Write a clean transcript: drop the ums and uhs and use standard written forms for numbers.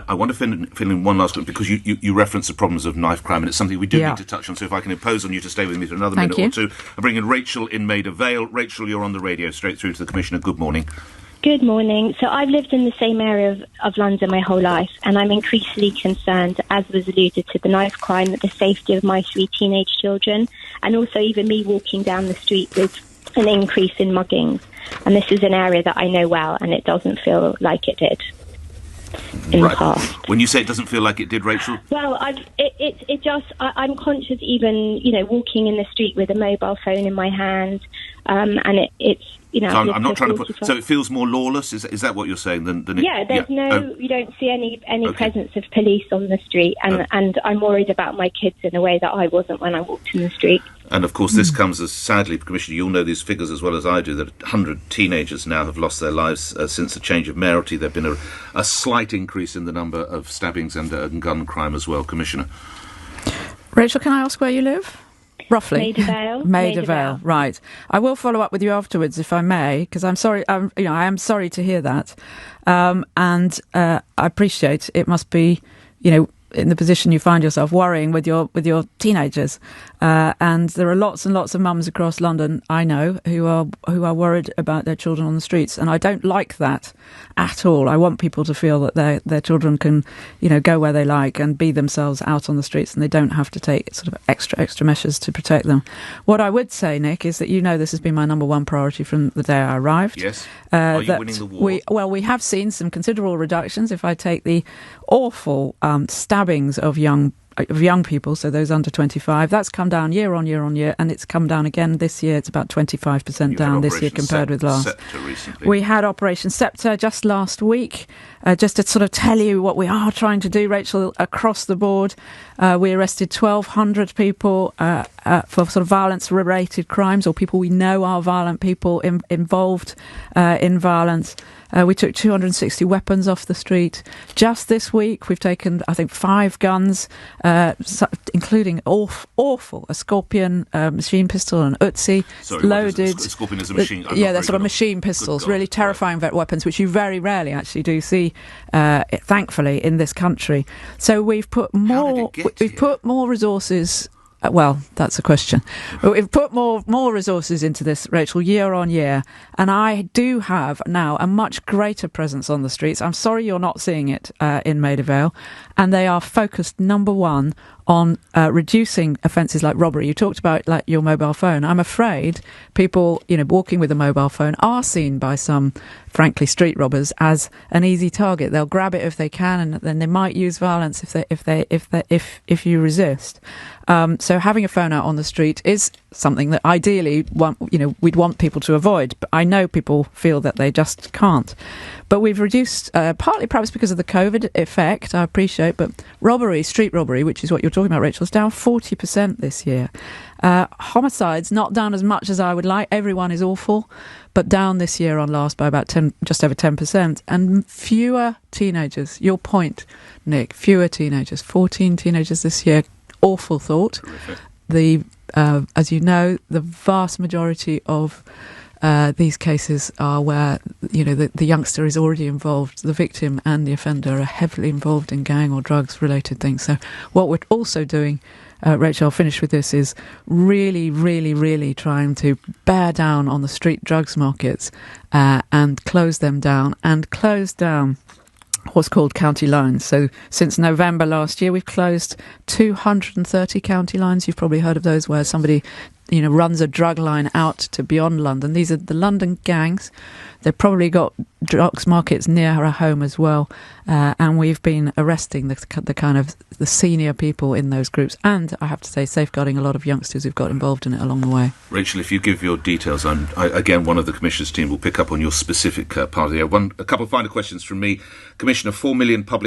I want to fill in one last one, because you reference the problems of knife crime, and it's something we do need to touch on, so if I can impose on you to stay with me for another minute or two. I bring in Rachel in Maida Vale. Rachel, you're on the radio, straight through to the Commissioner. Good morning. Good morning. So I've lived in the same area of London my whole life, and I'm increasingly concerned, as was alluded to, the knife crime, the safety of my 3 teenage children, and also even me walking down the street with an increase in muggings. And this is an area that I know well, and it doesn't feel like it did in the past. When you say it doesn't feel like it did, Rachel? Well, I'm conscious even, walking in the street with a mobile phone in my hand, and it's, So I'm not trying to put... So it feels more lawless? Is that what you're saying? You don't see any presence of police on the street, and I'm worried about my kids in a way that I wasn't when I walked in the street. And of course this comes as, sadly, Commissioner, you'll know these figures as well as I do, that 100 teenagers now have lost their lives since the change of mayoralty. There have been a slight increase in the number of stabbings and gun crime as well, Commissioner. Rachel, can I ask where you live? Roughly. Maida Vale. Maida Vale, right. I will follow up with you afterwards, if I may, because I'm sorry. I am sorry to hear that, and I appreciate it must be, in the position you find yourself, worrying with your teenagers, and there are lots and lots of mums across London I know who are worried about their children on the streets, and I don't like that at all. I want people to feel that their children can, go where they like and be themselves out on the streets, and they don't have to take sort of extra measures to protect them. What I would say, Nick, is that this has been my number one priority from the day I arrived. Yes. Are you winning the war? We have seen some considerable reductions. If I take the awful stabbings of young people, so those under 25, that's come down year on year, and it's come down again this year. It's about 25% down this year compared with last. We had Operation Sceptre just last week. Just to sort of tell you what we are trying to do, Rachel, across the board, we arrested 1,200 people for sort of violence-related crimes, or people we know are violent people involved in violence. We took 260 weapons off the street. Just this week, we've taken, I think, 5 guns, including a Scorpion machine pistol, an Uzi, loaded. Scorpion is a machine. They're sort of machine pistols, really terrifying weapons, which you very rarely actually do see, thankfully, in this country. So we've put more resources. Well, that's a question. But we've put more resources into this, Rachel, year on year, and I do have now a much greater presence on the streets. I'm sorry you're not seeing it in Maida Vale, and they are focused, number one, on reducing offences like robbery. You talked about like your mobile phone. I'm afraid people, walking with a mobile phone are seen by some, frankly, street robbers as an easy target. They'll grab it if they can, and then they might use violence if you resist. So having a phone out on the street is something that ideally we'd want people to avoid, but I know people feel that they just can't. But we've reduced, partly perhaps because of the COVID effect, I appreciate, but street robbery, which is what you're talking about, Rachel, is down 40% this year. Homicides, not down as much as I would like. Everyone is awful, but down this year on last by about just over 10%. And fewer teenagers. Your point, Nick, fewer teenagers. 14 teenagers this year. Awful thought. As you know, the vast majority of these cases are where the youngster is already involved. The victim and the offender are heavily involved in gang or drugs related things. So what we're also doing, Rachel, I'll finish with this, is really, really, really trying to bear down on the street drugs markets and close them down, and close down what's called county lines. So since November last year, we've closed 230 county lines. You've probably heard of those, where somebody runs a drug line out to beyond London. These are the London gangs. They've probably got drugs markets near our home as well, and we've been arresting the kind of the senior people in those groups, and I have to say safeguarding a lot of youngsters who've got involved in it along the way. Rachel, if you give your details, again, one of the Commissioner's team will pick up on your specific part of the year. A couple of final questions from me. Commissioner, 4 million public